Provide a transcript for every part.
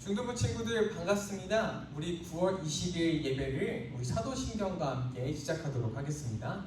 중등부 친구들 반갑습니다. 우리 9월 20일 예배를 우리 사도신경과 함께 시작하도록 하겠습니다.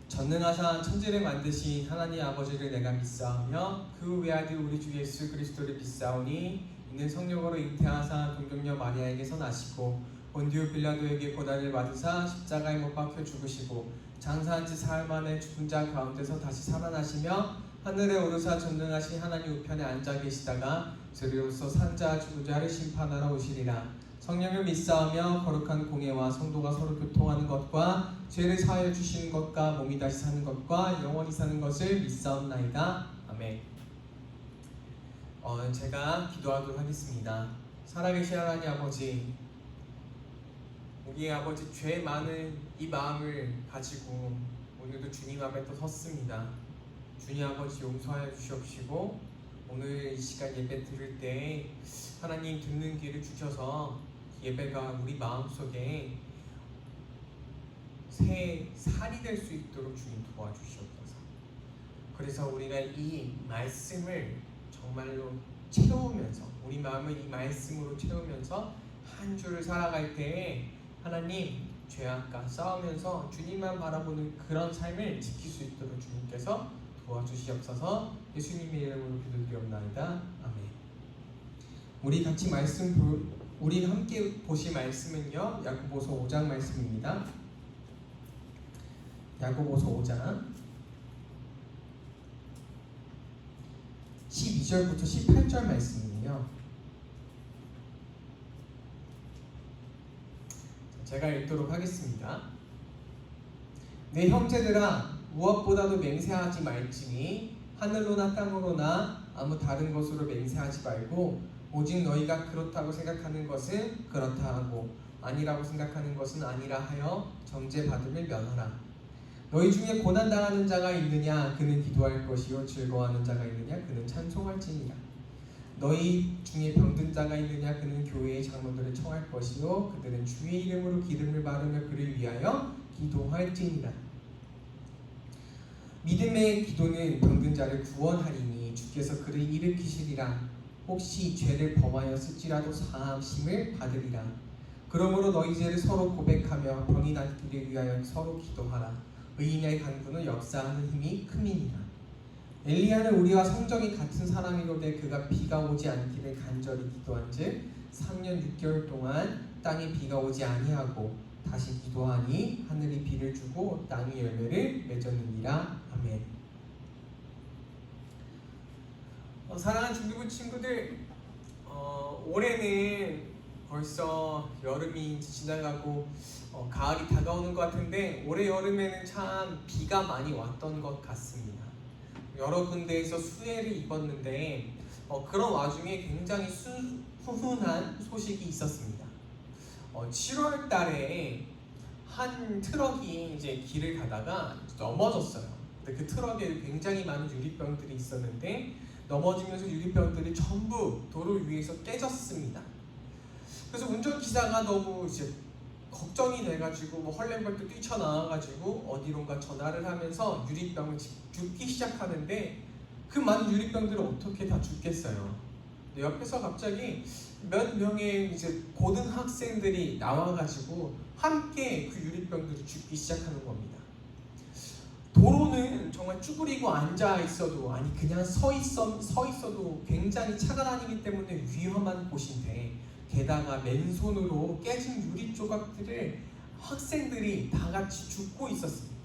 전능하사 천지를 만드신 하나님 아버지를 내가 믿사오며 그 외아들 우리 주 예수 그리스도를 믿사오니 이는 성령으로 잉태하사 동정녀 마리아에게서 나시고 본디오 빌라도에게 고난을 받으사 십자가에 못 박혀 죽으시고 장사한 지 사흘 만에 죽은 자 가운데서 다시 살아나시며 하늘에 오르사 전능하신 하나님 우편에 앉아 계시다가 저리로서 산자 죽은 자를 심판하러 오시리라. 성령을 믿사오며 거룩한 공예와 성도가 서로 교통하는 것과 죄를 사하여 주시는 것과 몸이 다시 사는 것과 영원히 사는 것을 믿사옵나이다. 아멘. 제가 기도하도록 하겠습니다. 살아계신 하나님 아버지, 우리의 아버지 죄 많은 이 마음을 가지고 오늘도 주님 앞에 또 섰습니다. 주님 아버지 용서하여 주시옵시고 오늘 이 시간 예배 드릴 때 하나님 듣는 귀를 주셔서 예배가 우리 마음속에 새 살이 될 수 있도록 주님 도와주시옵소서. 그래서 우리가 이 말씀을 정말로 채우면서 우리 마음을 이 말씀으로 채우면서 한 주를 살아갈 때에 하나님 죄악과 싸우면서 주님만 바라보는 그런 삶을 지킬 수 있도록 주님께서 도와주시옵소서. 예수님의 이름으로 기도드리옵나이다. 아멘. 우리 같이 우리 함께 보실 말씀은요, 야고보서 5장 말씀입니다. 야고보서 5장 12절부터 18절 말씀이에요. 제가 읽도록 하겠습니다. 내 형제들아, 무엇보다도 맹세하지 말지니 하늘로나 땅으로나 아무 다른 것으로 맹세하지 말고 오직 너희가 그렇다고 생각하는 것은 그렇다 하고 아니라고 생각하는 것은 아니라 하여 정죄받음을 면하라. 너희 중에 고난당하는 자가 있느냐 그는 기도할 것이요 즐거워하는 자가 있느냐 그는 찬송할지니라. 너희 중에 병든 자가 있느냐 그는 교회의 장로들을 청할 것이요 그들은 주의 이름으로 기름을 바르며 그를 위하여 기도할지니라. 믿음의 기도는 병든 자를 구원하리니 주께서 그를 일으키시리라. 혹시 죄를 범하였을지라도 사함심을 받으리라. 그러므로 너희 죄를 서로 고백하며 병이 낫기를 위하여 서로 기도하라. 의인의 간구는 역사하는 힘이 큼이니라. 엘리야는 우리와 성정이 같은 사람이로되 그가 비가 오지 않기를 간절히 기도한즉 3년 6개월 동안 땅에 비가 오지 아니하고 다시 기도하니 하늘이 비를 주고 땅이 열매를 맺었느니라. 아멘. 사랑하는 중등부 친구들, 올해는 벌써 여름이 지나가고 가을이 다가오는 것 같은데 올해 여름에는 참 비가 많이 왔던 것 같습니다. 여러 군데에서 수해를 입었는데 그런 와중에 굉장히 훈훈한 소식이 있었습니다. 7월 달에 한 트럭이 이제 길을 가다가 넘어졌어요. 근데 그 트럭에 굉장히 많은 유리병들이 있었는데 넘어지면서 유리병들이 전부 도로 위에서 깨졌습니다. 그래서 운전기사가 너무 이제 걱정이 돼가지고 헐레벌떡 뛰쳐나와가지고 어디론가 전화를 하면서 유리병을 줍기 시작하는데 그 많은 유리병들을 어떻게 다 줍겠어요. 옆에서 갑자기 몇 명의 이제 고등학생들이 나와가지고 함께 그 유리병들을 줍기 시작하는 겁니다. 도로는 정말 쭈그리고 앉아 있어도 아니 그냥 서 있어도 굉장히 차가 다니기 때문에 위험한 곳인데 게다가 맨손으로 깨진 유리 조각들을 학생들이 다 같이 줍고 있었습니다.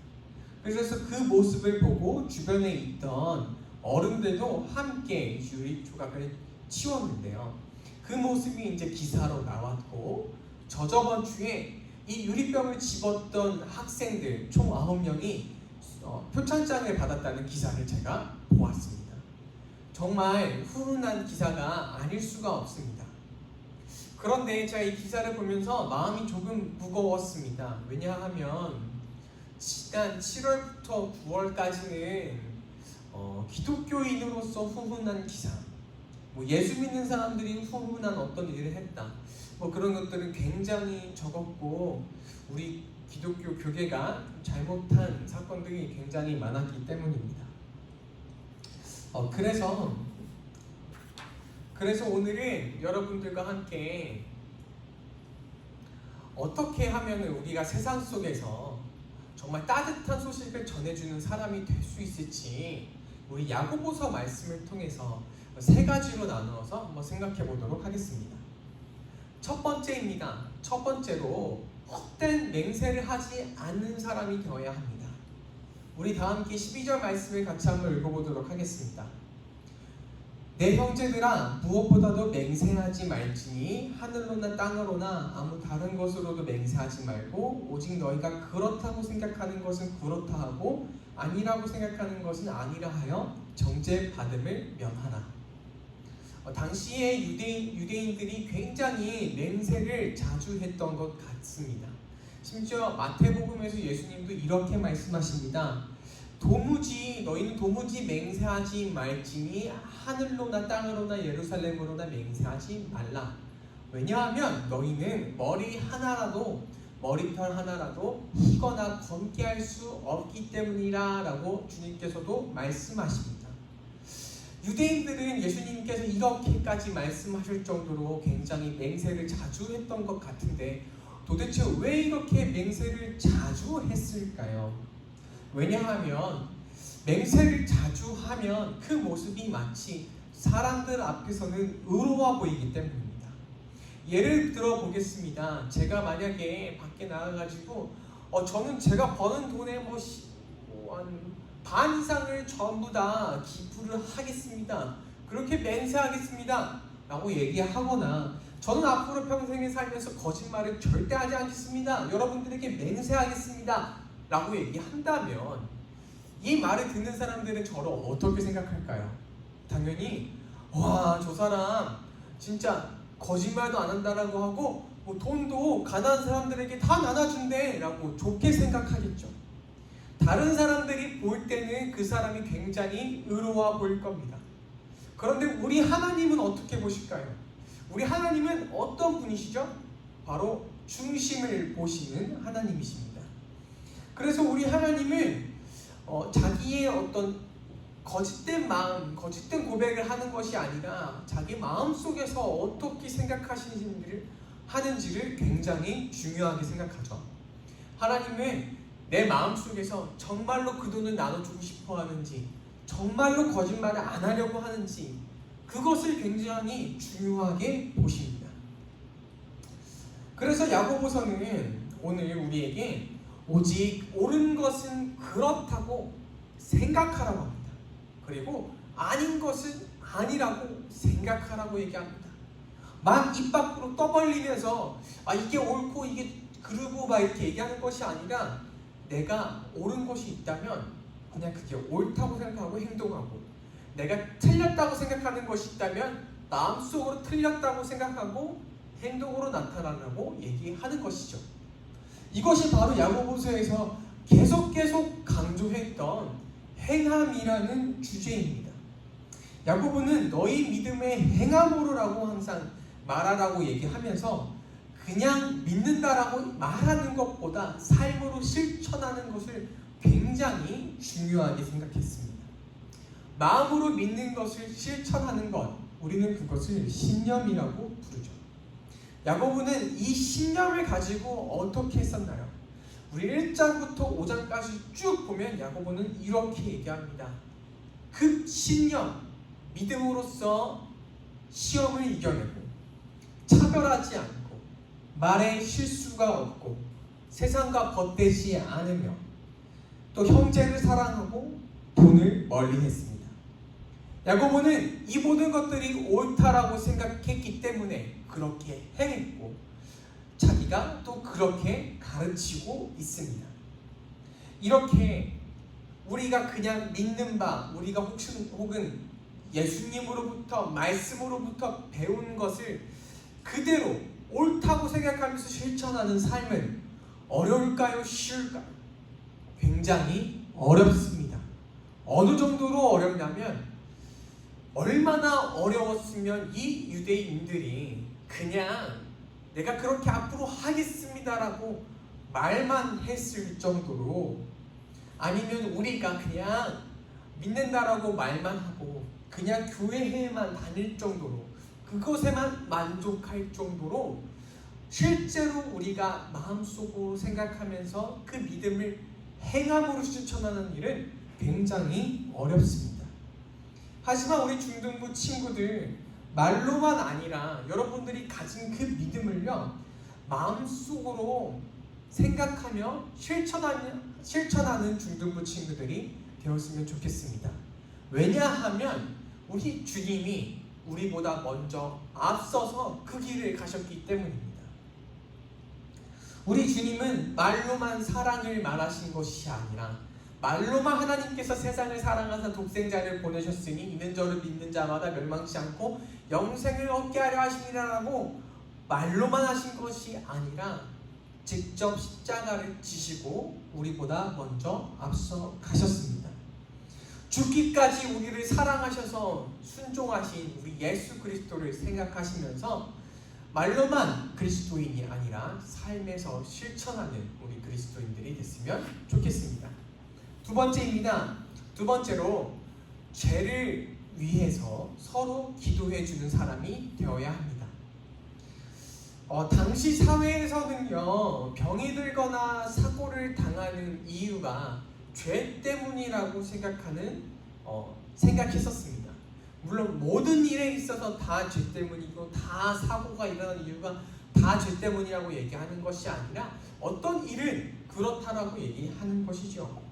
그래서 그 모습을 보고 주변에 있던 어른들도 함께 유리 조각을 치웠는데요. 그 모습이 이제 기사로 나왔고 저저번 주에 이 유리병을 집었던 학생들 총 9명이 표창장을 받았다는 기사를 제가 보았습니다. 정말 훈훈한 기사가 아닐 수가 없습니다. 그런데 제가 이 기사를 보면서 마음이 조금 무거웠습니다. 왜냐하면 지난 7월부터 9월까지는 기독교인으로서 훈훈한 기사, 예수 믿는 사람들이 훈훈한 어떤 일을 했다, 그런 것들은 굉장히 적었고 우리 기독교 교계가 잘못한 사건들이 굉장히 많았기 때문입니다. 그래서 그래서 오늘은 여러분들과 함께 어떻게 하면 우리가 세상 속에서 정말 따뜻한 소식을 전해주는 사람이 될 수 있을지 우리 야고보서 말씀을 통해서 세 가지로 나누어서 한번 생각해 보도록 하겠습니다. 첫 번째입니다. 첫 번째로 헛된 맹세를 하지 않는 사람이 되어야 합니다. 우리 다 함께 12절 말씀을 같이 한번 읽어보도록 하겠습니다. 내 형제들아 무엇보다도 맹세하지 말지니 하늘로나 땅으로나 아무 다른 것으로도 맹세하지 말고 오직 너희가 그렇다고 생각하는 것은 그렇다 하고 아니라고 생각하는 것은 아니라 하여 정죄받음을 면하라. 당시에 유대인들이 굉장히 맹세를 자주 했던 것 같습니다. 심지어 마태복음에서 예수님도 이렇게 말씀하십니다. 너희는 도무지 맹세하지 말지니 하늘로나 땅으로나 예루살렘으로나 맹세하지 말라. 왜냐하면 너희는 머리털 하나라도 희거나 검게 할 수 없기 때문이라 라고 주님께서도 말씀하십니다. 유대인들은 예수님께서 이렇게까지 말씀하실 정도로 굉장히 맹세를 자주 했던 것 같은데 도대체 왜 이렇게 맹세를 자주 했을까요? 왜냐하면 맹세를 자주 하면 그 모습이 마치 사람들 앞에서는 의로워 보이기 때문입니다. 예를 들어 보겠습니다. 제가 만약에 밖에 나가가지고 저는 제가 버는 돈의 반 이상을 전부 다 기부를 하겠습니다. 그렇게 맹세하겠습니다. 라고 얘기하거나 저는 앞으로 평생을 살면서 거짓말을 절대 하지 않겠습니다. 여러분들에게 맹세하겠습니다. 라고 얘기한다면 이 말을 듣는 사람들은 저를 어떻게 생각할까요? 당연히 저 사람 진짜 거짓말도 안 한다라고 하고 돈도 가난한 사람들에게 다 나눠준대 라고 좋게 생각하겠죠. 다른 사람들이 볼 때는 그 사람이 굉장히 의로워 보일 겁니다. 그런데 우리 하나님은 어떻게 보실까요? 우리 하나님은 어떤 분이시죠? 바로 중심을 보시는 하나님이십니다. 그래서 우리 하나님은 자기의 어떤 거짓된 마음, 거짓된 고백을 하는 것이 아니라 자기 마음속에서 어떻게 하는지를 굉장히 중요하게 생각하죠. 하나님은 내 마음속에서 정말로 그 돈을 나눠주고 싶어 하는지 정말로 거짓말을 안 하려고 하는지 그것을 굉장히 중요하게 보십니다. 그래서 야고보서는 오늘 우리에게 오직 옳은 것은 그렇다고 생각하라고 합니다. 그리고 아닌 것은 아니라고 생각하라고 얘기합니다. 막 입 밖으로 떠벌리면서 이게 옳고 이게 그르고 막 이렇게 얘기하는 것이 아니라 내가 옳은 것이 있다면 그냥 그게 옳다고 생각하고 행동하고 내가 틀렸다고 생각하는 것이 있다면 마음속으로 틀렸다고 생각하고 행동으로 나타나라고 얘기하는 것이죠. 이것이 바로 야고보서에서 계속 강조했던 행함이라는 주제입니다. 야고보는 너희 믿음의 행함으로라고 항상 말하라고 얘기하면서 그냥 믿는다라고 말하는 것보다 삶으로 실천하는 것을 굉장히 중요하게 생각했습니다. 마음으로 믿는 것을 실천하는 것, 우리는 그것을 신념이라고 부르죠. 야고보는 이 신념을 가지고 어떻게 했었나요? 우리 1장부터 5장까지 쭉 보면 야고보는 이렇게 얘기합니다. 그 신념, 믿음으로써 시험을 이겨내고 차별하지 않고 말에 실수가 없고 세상과 겉대지 않으며 또 형제를 사랑하고 돈을 멀리했습니다. 야고보는 이 모든 것들이 옳다라고 생각했기 때문에 그렇게 행했고 자기가 또 그렇게 가르치고 있습니다. 이렇게 우리가 그냥 믿는 바, 우리가 혹은 예수님으로부터 말씀으로부터 배운 것을 그대로 옳다고 생각하면서 실천하는 삶은 어려울까요? 쉬울까요? 굉장히 어렵습니다. 어느 정도로 어렵냐면 얼마나 어려웠으면 이 유대인들이 그냥 내가 그렇게 앞으로 하겠습니다라고 말만 했을 정도로 아니면 우리가 그냥 믿는다라고 말만 하고 그냥 교회에만 다닐 정도로 그것에만 만족할 정도로 실제로 우리가 마음속으로 생각하면서 그 믿음을 행함으로 실천하는 일은 굉장히 어렵습니다. 하지만 우리 중등부 친구들, 말로만 아니라 여러분들이 가진 그 믿음을요, 마음속으로 생각하며 실천하는 중등부 친구들이 되었으면 좋겠습니다. 왜냐하면 우리 주님이 우리보다 먼저 앞서서 그 길을 가셨기 때문입니다. 우리 주님은 말로만 사랑을 말하신 것이 아니라 말로만 하나님께서 세상을 사랑하사 독생자를 보내셨으니 이는 저를 믿는 자마다 멸망치 않고 영생을 얻게 하려 하심이라라고 말로만 하신 것이 아니라 직접 십자가를 지시고 우리보다 먼저 앞서 가셨습니다. 죽기까지 우리를 사랑하셔서 순종하신 우리 예수 그리스도를 생각하시면서 말로만 그리스도인이 아니라 삶에서 실천하는 우리 그리스도인들이 됐으면 좋겠습니다. 두 번째입니다. 두 번째로 죄를 위해서 서로 기도해 주는 사람이 되어야 합니다. 당시 사회에서는요, 병이 들거나 사고를 당하는 이유가 죄 때문이라고 생각했었습니다. 물론 모든 일에 있어서 다 죄 때문이고 다 사고가 일어나는 이유가 다 죄 때문이라고 얘기하는 것이 아니라 어떤 일은 그렇다라고 얘기하는 것이죠.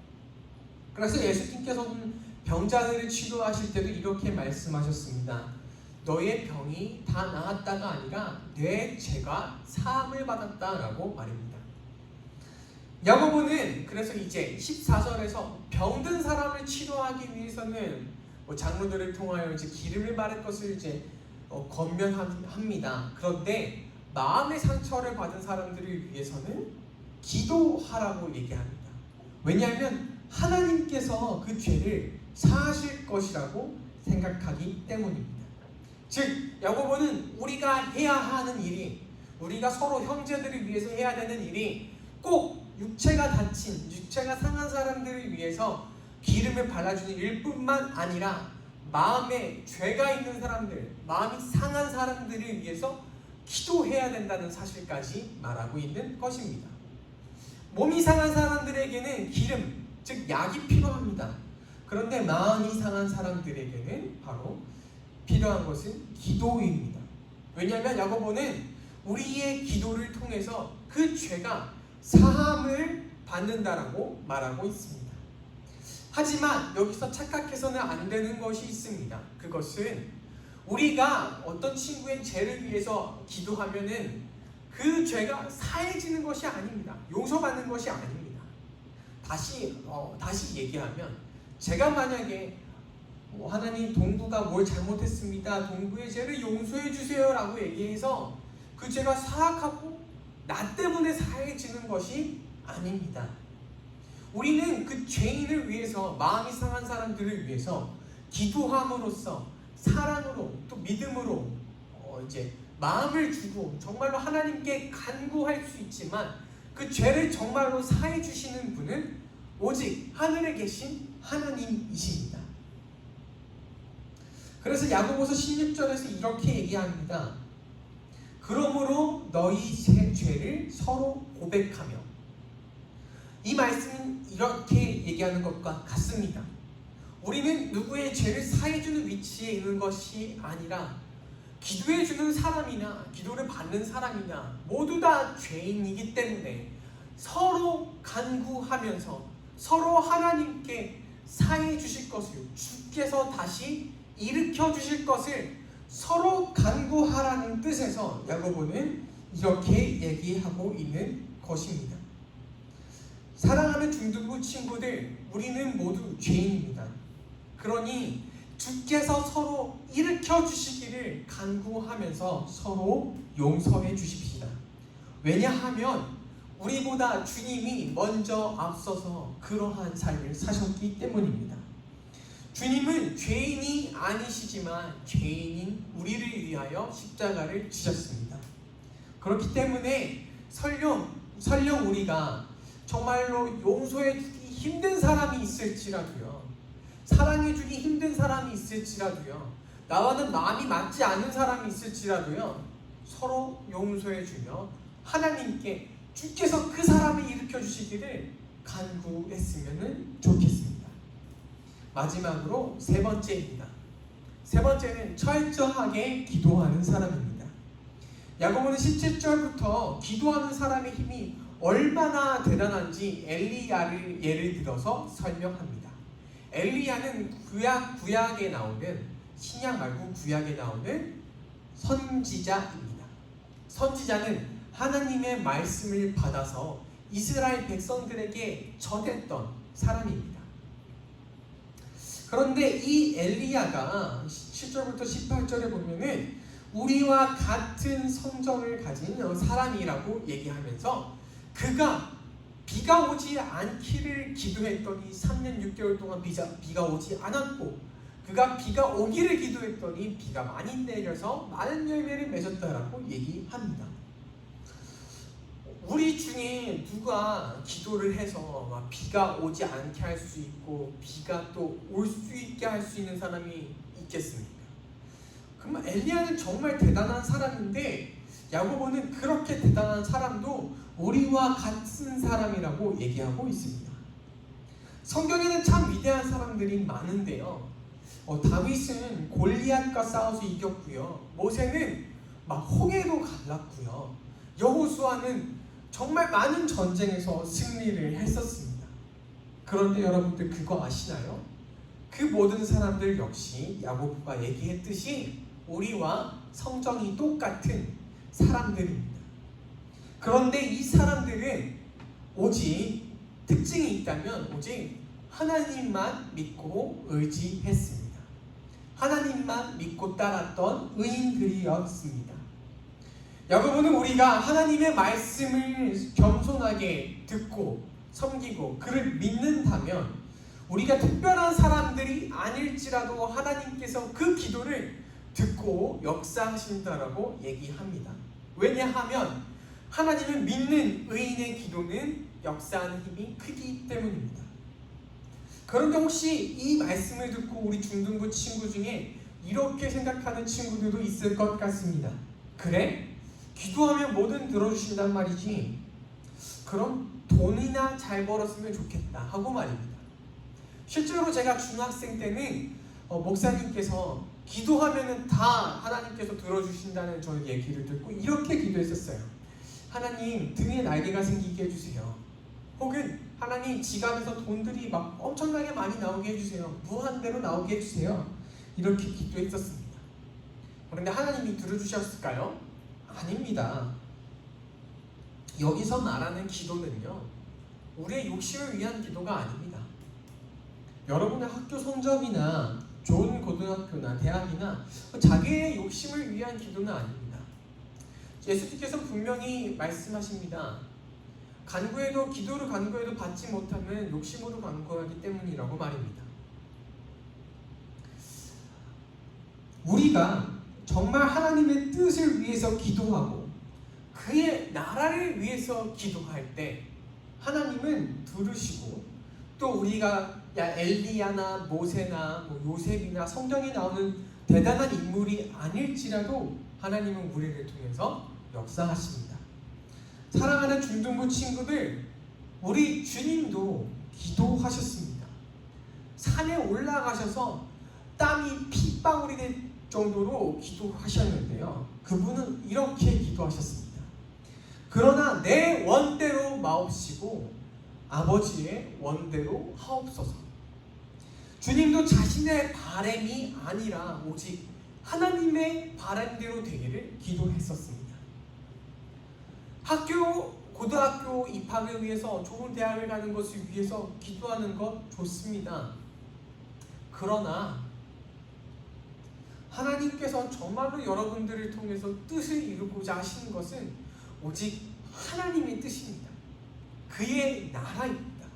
그래서 예수님께서는 병자들을 치료하실 때도 이렇게 말씀하셨습니다. 너의 병이 다 나았다가 아니라 내 죄가 사함을 받았다라고 말입니다. 야고보는 그래서 이제 14절에서 병든 사람을 치료하기 위해서는 장로들을 통하여 이제 기름을 바를 것을 이제 권면합니다. 그런데 마음의 상처를 받은 사람들을 위해서는 기도하라고 얘기합니다. 왜냐하면 하나님께서 그 죄를 사하실 것이라고 생각하기 때문입니다. 즉 야고보는 우리가 해야 하는 일이, 우리가 서로 형제들을 위해서 해야 되는 일이 꼭 육체가 다친, 육체가 상한 사람들을 위해서 기름을 발라주는 일뿐만 아니라 마음에 죄가 있는 사람들, 마음이 상한 사람들을 위해서 기도해야 된다는 사실까지 말하고 있는 것입니다. 몸이 상한 사람들에게는 기름, 즉 약이 필요합니다. 그런데 마음이 상한 사람들에게는 바로 필요한 것은 기도입니다. 왜냐하면 야고보는 우리의 기도를 통해서 그 죄가 사함을 받는다라고 말하고 있습니다. 하지만 여기서 착각해서는 안 되는 것이 있습니다. 그것은 우리가 어떤 친구의 죄를 위해서 기도하면은 그 죄가 사해지는 것이 아닙니다. 용서받는 것이 아닙니다. 다시 얘기하면 제가 만약에 하나님 동구가 뭘 잘못했습니다. 동구의 죄를 용서해 주세요 라고 얘기해서 그 죄가 사악하고 나 때문에 사해지는 것이 아닙니다. 우리는 그 죄인을 위해서, 마음이 상한 사람들을 위해서 기도함으로써 사랑으로 또 믿음으로 이제 마음을 주고 정말로 하나님께 간구할 수 있지만 그 죄를 정말로 사해 주시는 분은 오직 하늘에 계신 하나님이십니다. 그래서 야고보서 16절에서 이렇게 얘기합니다. 그러므로 너희 죄를 서로 고백하며. 이 말씀은 이렇게 얘기하는 것과 같습니다. 우리는 누구의 죄를 사해주는 위치에 있는 것이 아니라 기도해주는 사람이나 기도를 받는 사람이나 모두 다 죄인이기 때문에 서로 간구하면서 서로 하나님께 사해 주실 것을, 주께서 다시 일으켜 주실 것을 서로 간구하라는 뜻에서 야고보는 이렇게 얘기하고 있는 것입니다. 사랑하는 중등부 친구들, 우리는 모두 죄인입니다. 그러니 주께서 서로 일으켜 주시기를 간구하면서 서로 용서해 주십시다. 왜냐하면 우리보다 주님이 먼저 앞서서 그러한 삶을 사셨기 때문입니다. 주님은 죄인이 아니시지만 죄인인 우리를 위하여 십자가를 지셨습니다. 그렇기 때문에 설령 우리가 정말로 용서해주기 힘든 사람이 있을지라도요, 사랑해주기 힘든 사람이 있을지라도요, 나와는 마음이 맞지 않는 사람이 있을지라도요, 서로 용서해주며 하나님께 주께서 그 사람을 일으켜 주시기를 간구했으면 좋겠습니다. 마지막으로 세 번째입니다. 세 번째는 철저하게 기도하는 사람입니다. 야고보는 17절부터 기도하는 사람의 힘이 얼마나 대단한지 엘리야를 예를 들어서 설명합니다. 엘리야는 구약에 나오는, 신약 말고 구약에 나오는 선지자입니다. 선지자는 하나님의 말씀을 받아서 이스라엘 백성들에게 전했던 사람입니다. 그런데 이 엘리야가 7절부터 18절에 보면은 우리와 같은 성정을 가진 사람이라고 얘기하면서 그가 비가 오지 않기를 기도했더니 3년 6개월 동안 비가 오지 않았고, 그가 비가 오기를 기도했더니 비가 많이 내려서 많은 열매를 맺었다라고 얘기합니다. 우리 중에 누가 기도를 해서 막 비가 오지 않게 할 수 있고 비가 또 올 수 있게 할 수 있는 사람이 있겠습니까? 그러면 엘리야는 정말 대단한 사람인데 야고보는 그렇게 대단한 사람도 우리와 같은 사람이라고 얘기하고 있습니다. 성경에는 참 위대한 사람들이 많은데요, 다윗은 골리앗과 싸워서 이겼고요, 모세는 막 홍해도 갈랐고요, 여호수아는 정말 많은 전쟁에서 승리를 했었습니다. 그런데 여러분들 그거 아시나요? 그 모든 사람들 역시 야고보가 얘기했듯이 우리와 성정이 똑같은 사람들입니다. 그런데 이 사람들은 오직 특징이 있다면 오직 하나님만 믿고 의지했습니다. 하나님만 믿고 따랐던 의인들이었습니다. 야고보는 우리가 하나님의 말씀을 겸손하게 듣고 섬기고 그를 믿는다면 우리가 특별한 사람들이 아닐지라도 하나님께서 그 기도를 듣고 역사하신다라고 얘기합니다. 왜냐하면 하나님을 믿는 의인의 기도는 역사하는 힘이 크기 때문입니다. 그런데 혹시 이 말씀을 듣고 우리 중등부 친구 중에 이렇게 생각하는 친구들도 있을 것 같습니다. 그래? 기도하면 뭐든 들어주신단 말이지. 그럼 돈이나 잘 벌었으면 좋겠다 하고 말입니다. 실제로 제가 중학생 때는 목사님께서 기도하면은 다 하나님께서 들어주신다는 저는 얘기를 듣고 이렇게 기도했었어요. 하나님 등에 날개가 생기게 해주세요. 혹은 하나님 지갑에서 돈들이 막 엄청나게 많이 나오게 해주세요. 무한대로 나오게 해주세요. 이렇게 기도했었습니다. 그런데 하나님이 들어주셨을까요? 아닙니다. 여기서 말하는 기도는요, 우리의 욕심을 위한 기도가 아닙니다. 여러분의 학교 성적이나 좋은 고등학교나 대학이나 자기의 욕심을 위한 기도는 아닙니다. 예수님께서 분명히 말씀하십니다. 기도를 간구해도 받지 못하면 욕심으로 간구하기 때문이라고 말입니다. 우리가 정말 하나님의 뜻을 위해서 기도하고 그의 나라를 위해서 기도할 때 하나님은 들으시고, 또 우리가 엘리야나 모세나 요셉이나 성경에 나오는 대단한 인물이 아닐지라도 하나님은 우리를 통해서 역사하십니다. 사랑하는 중등부 친구들, 우리 주님도 기도하셨습니다. 산에 올라가셔서 땀이 핏방울이 될 정도로 기도하셨는데요, 그분은 이렇게 기도하셨습니다. 그러나 내 원대로 마옵시고 아버지의 원대로 하옵소서. 주님도 자신의 바람이 아니라 오직 하나님의 바람대로 되기를 기도했었습니다. 고등학교 입학을 위해서 좋은 대학을 가는 것을 위해서 기도하는 것 좋습니다. 그러나 하나님께서 정말로 여러분들을 통해서 뜻을 이루고자 하시는 것은 오직 하나님의 뜻입니다. 그의 나라입니다.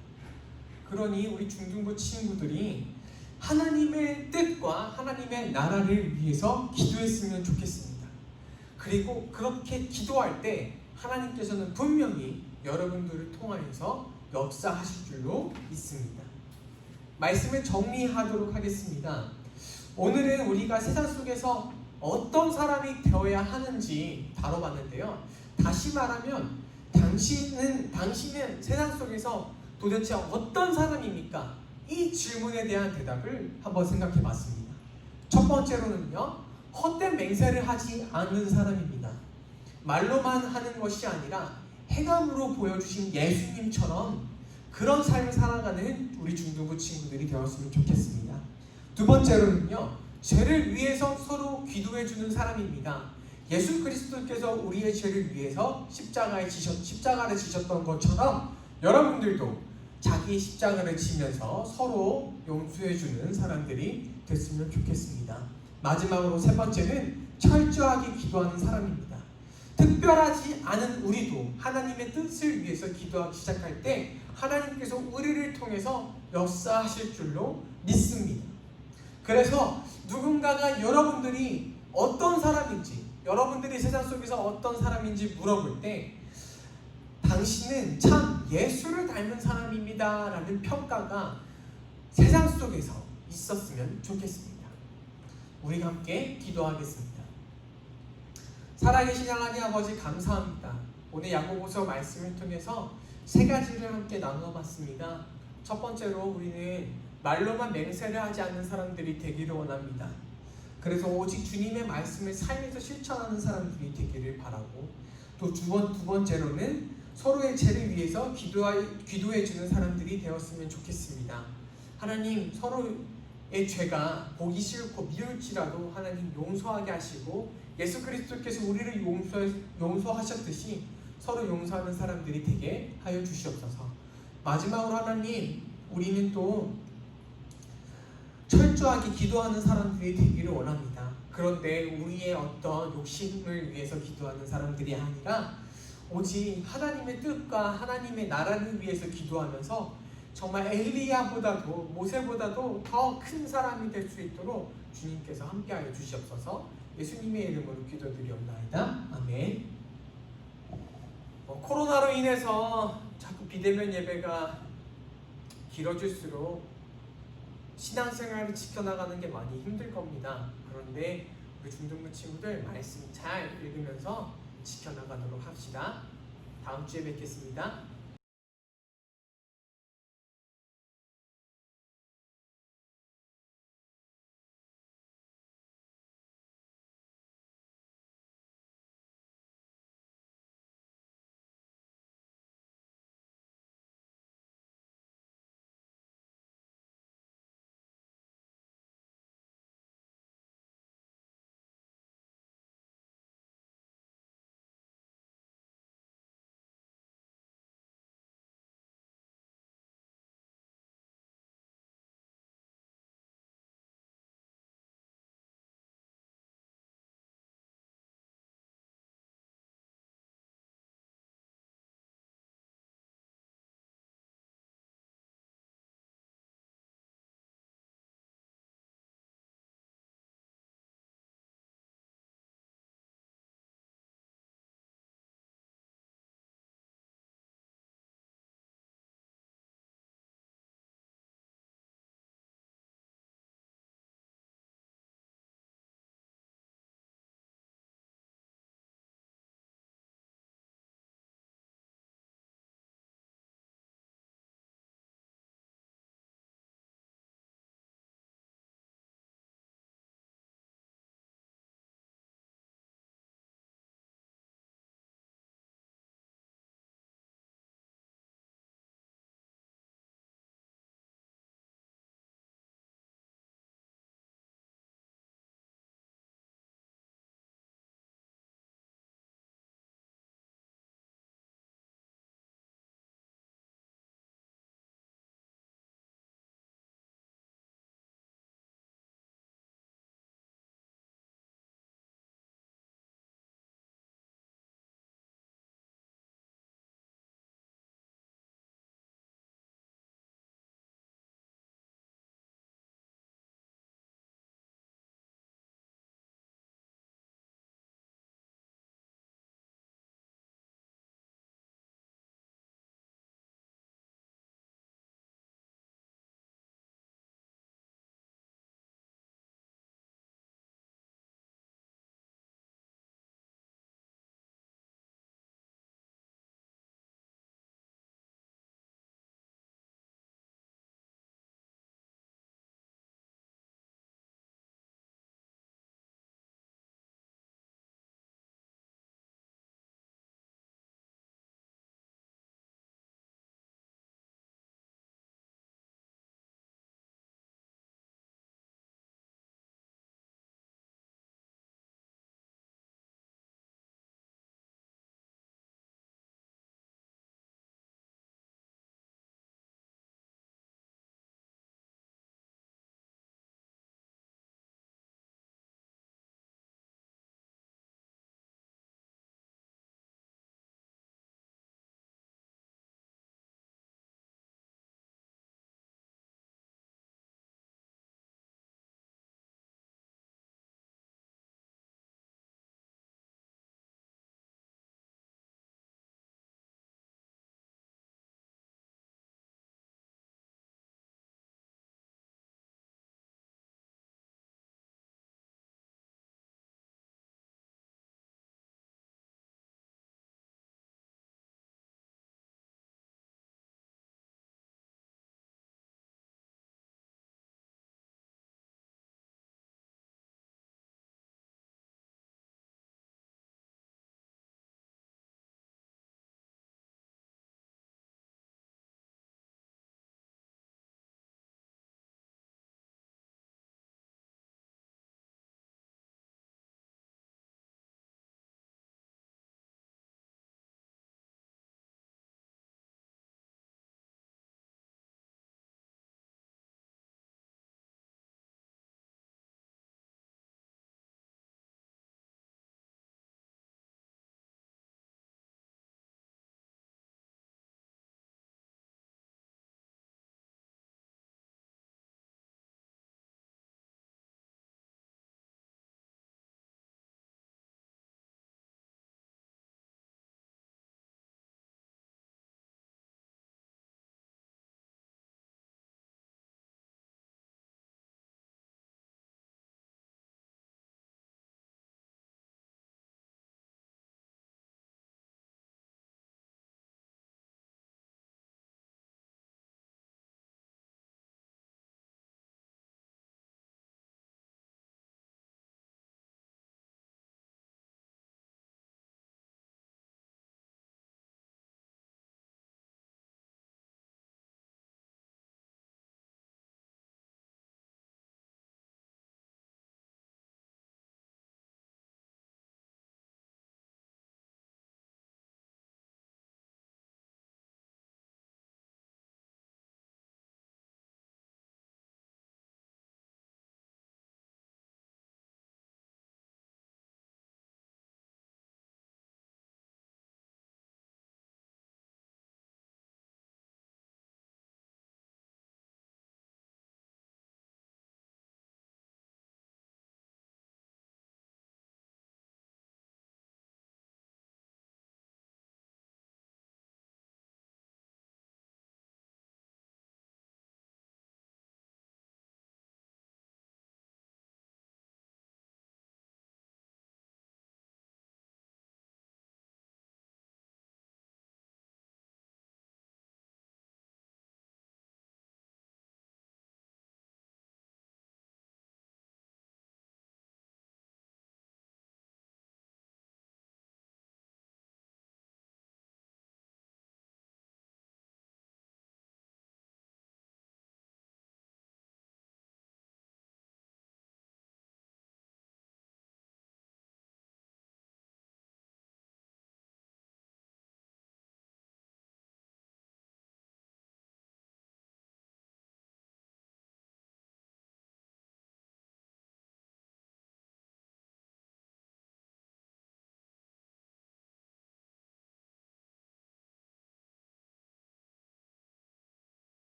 그러니 우리 중등부 친구들이 하나님의 뜻과 하나님의 나라를 위해서 기도했으면 좋겠습니다. 그리고 그렇게 기도할 때 하나님께서는 분명히 여러분들을 통하여서 역사하실 줄로 믿습니다. 말씀을 정리하도록 하겠습니다. 오늘은 우리가 세상 속에서 어떤 사람이 되어야 하는지 다뤄봤는데요. 다시 말하면 당신은 세상 속에서 도대체 어떤 사람입니까? 이 질문에 대한 대답을 한번 생각해 봤습니다. 첫 번째로는요, 헛된 맹세를 하지 않는 사람입니다. 말로만 하는 것이 아니라 행함으로 보여주신 예수님처럼 그런 삶을 살아가는 우리 중등부 친구들이 되었으면 좋겠습니다. 두 번째로는요, 죄를 위해서 서로 기도해 주는 사람입니다. 예수 그리스도께서 우리의 죄를 위해서 십자가를 지셨던 것처럼 여러분들도 자기 십자가를 지면서 서로 용서해 주는 사람들이 됐으면 좋겠습니다. 마지막으로 세 번째는 철저하게 기도하는 사람입니다. 특별하지 않은 우리도 하나님의 뜻을 위해서 기도하기 시작할 때 하나님께서 우리를 통해서 역사하실 줄로 믿습니다. 그래서 누군가가 여러분들이 어떤 사람인지, 여러분들이 세상 속에서 어떤 사람인지 물어볼 때 당신은 참 예수를 닮은 사람입니다 라는 평가가 세상 속에서 있었으면 좋겠습니다. 우리 함께 기도하겠습니다. 살아계신 하나님 아버지, 감사합니다. 오늘 야고보서 말씀을 통해서 세 가지를 함께 나누어 봤습니다. 첫 번째로 우리는 말로만 맹세를 하지 않는 사람들이 되기를 원합니다. 그래서 오직 주님의 말씀을 삶에서 실천하는 사람들이 되기를 바라고, 또 두 번째로는 서로의 죄를 위해서 기도해 주는 사람들이 되었으면 좋겠습니다. 하나님, 서로의 죄가 보기 싫고 미울지라도 하나님 용서하게 하시고, 예수 그리스도께서 우리를 용서하셨듯이 서로 용서하는 사람들이 되게 하여 주시옵소서. 마지막으로 하나님, 우리는 또 철저하게 기도하는 사람들이 되기를 원합니다. 그런데 우리의 어떤 욕심을 위해서 기도하는 사람들이 아니라 오직 하나님의 뜻과 하나님의 나라를 위해서 기도하면서 정말 엘리야보다도 모세보다도 더 큰 사람이 될 수 있도록 주님께서 함께하여 주시옵소서. 예수님의 이름으로 기도드리옵나이다. 아멘. 코로나로 인해서 자꾸 비대면 예배가 길어질수록 신앙생활을 지켜나가는 게 많이 힘들 겁니다. 그런데 우리 중등부 친구들 말씀 잘 읽으면서 지켜나가도록 합시다. 다음 주에 뵙겠습니다.